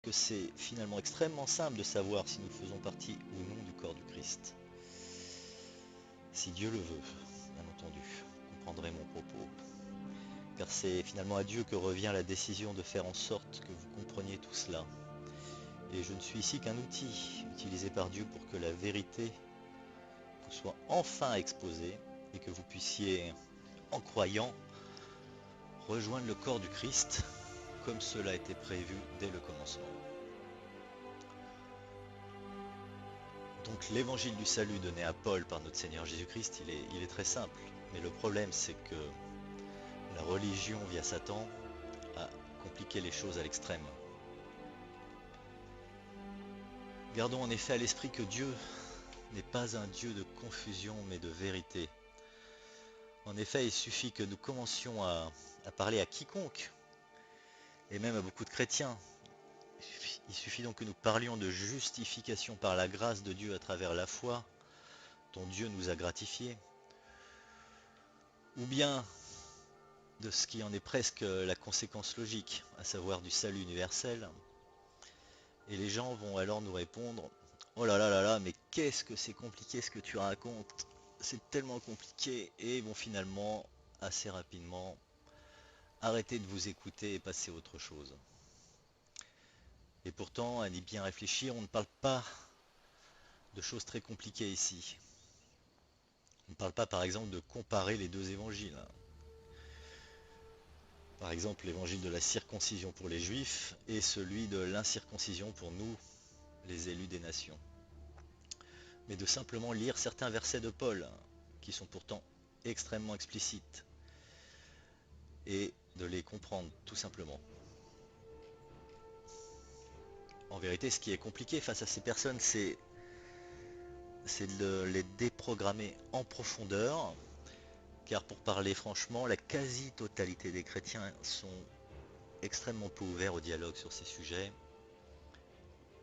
que c'est finalement extrêmement simple de savoir si nous faisons partie ou non du corps du Christ. Si Dieu le veut, bien entendu, vous comprendrez mon propos. Car c'est finalement à Dieu que revient la décision de faire en sorte que vous compreniez tout cela. Et je ne suis ici qu'un outil utilisé par Dieu pour que la vérité vous soit enfin exposée et que vous puissiez, en croyant, rejoindre le corps du Christ comme cela a été prévu dès le commencement. Donc l'évangile du salut donné à Paul par notre Seigneur Jésus-Christ, il est très simple. Mais le problème, c'est que la religion via Satan a compliqué les choses à l'extrême. Gardons en effet à l'esprit que Dieu n'est pas un Dieu de confusion, mais de vérité. En effet, il suffit que nous commencions à parler à quiconque, et même à beaucoup de chrétiens. Il suffit donc que nous parlions de justification par la grâce de Dieu à travers la foi, dont Dieu nous a gratifiés, ou bien de ce qui en est presque la conséquence logique, à savoir du salut universel. Et les gens vont alors nous répondre: oh là là là là, mais qu'est-ce que c'est compliqué ce que tu racontes, c'est tellement compliqué, et ils vont finalement, assez rapidement, arrêter de vous écouter et passer à autre chose. Et pourtant, à y bien réfléchir, on ne parle pas de choses très compliquées ici. On ne parle pas par exemple de comparer les deux évangiles. Par exemple, l'évangile de la circoncision pour les juifs et celui de l'incirconcision pour nous, les élus des nations. Mais de simplement lire certains versets de Paul, qui sont pourtant extrêmement explicites, et de les comprendre tout simplement. En vérité, ce qui est compliqué face à ces personnes, c'est de les déprogrammer en profondeur, car pour parler franchement, la quasi-totalité des chrétiens sont extrêmement peu ouverts au dialogue sur ces sujets,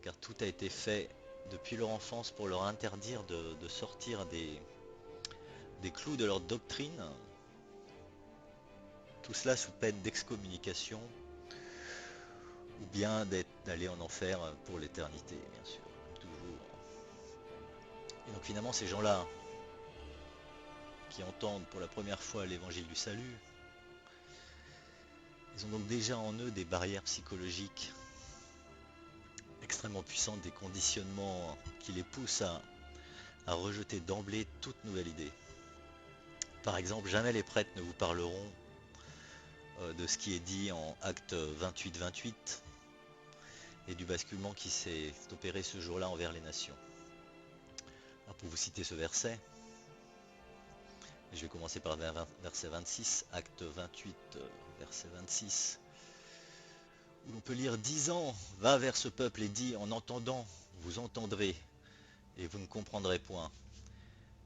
car tout a été fait depuis leur enfance pour leur interdire de sortir des clous de leur doctrine, tout cela sous peine d'excommunication, ou bien d'aller en enfer pour l'éternité, bien sûr, comme toujours. Et donc finalement, ces gens-là, qui entendent pour la première fois l'évangile du salut, ils ont donc déjà en eux des barrières psychologiques extrêmement puissantes, des conditionnements qui les poussent à rejeter d'emblée toute nouvelle idée. Par exemple, jamais les prêtres ne vous parleront de ce qui est dit en Acte 28-28 et du basculement qui s'est opéré ce jour-là envers les nations. Alors pour vous citer ce verset, je vais commencer par verset 26, Acte 28, verset 26, où l'on peut lire: disant, va vers ce peuple et dis, en entendant, vous entendrez, et vous ne comprendrez point.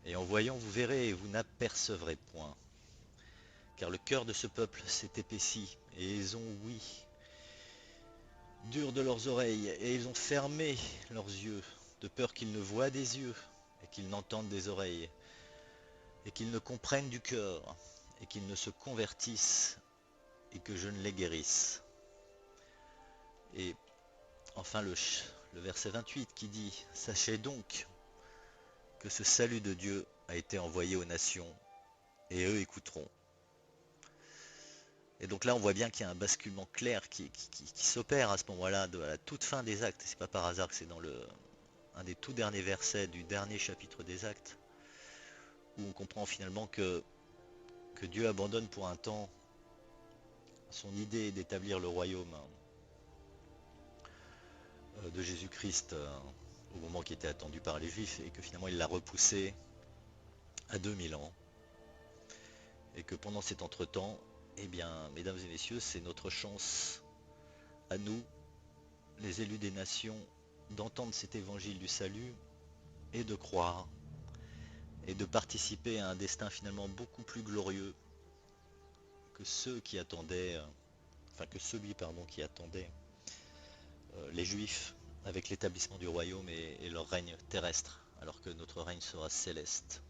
Et en voyant, vous verrez, et vous n'apercevrez point. Car le cœur de ce peuple s'est épaissi, et ils ont ouï, dur de leurs oreilles, et ils ont fermé leurs yeux, de peur qu'ils ne voient des yeux, et qu'ils n'entendent des oreilles, et qu'ils ne comprennent du cœur, et qu'ils ne se convertissent, et que je ne les guérisse. Et enfin le verset 28 qui dit: sachez donc que ce salut de Dieu a été envoyé aux nations, et eux écouteront. Et donc là on voit bien qu'il y a un basculement clair qui s'opère à ce moment-là, à la toute fin des Actes. C'est pas par hasard que c'est dans un des tout derniers versets du dernier chapitre des Actes, où on comprend finalement que Dieu abandonne pour un temps son idée d'établir le royaume de Jésus-Christ au moment qui était attendu par les Juifs, et que finalement il l'a repoussé à 2000 ans, et que pendant cet entretemps, eh bien, mesdames et messieurs, c'est notre chance à nous, les élus des nations, d'entendre cet évangile du salut et de croire et de participer à un destin finalement beaucoup plus glorieux que ceux qui attendaient, enfin que celui pardon qui attendait les Juifs avec l'établissement du royaume et leur règne terrestre, alors que notre règne sera céleste.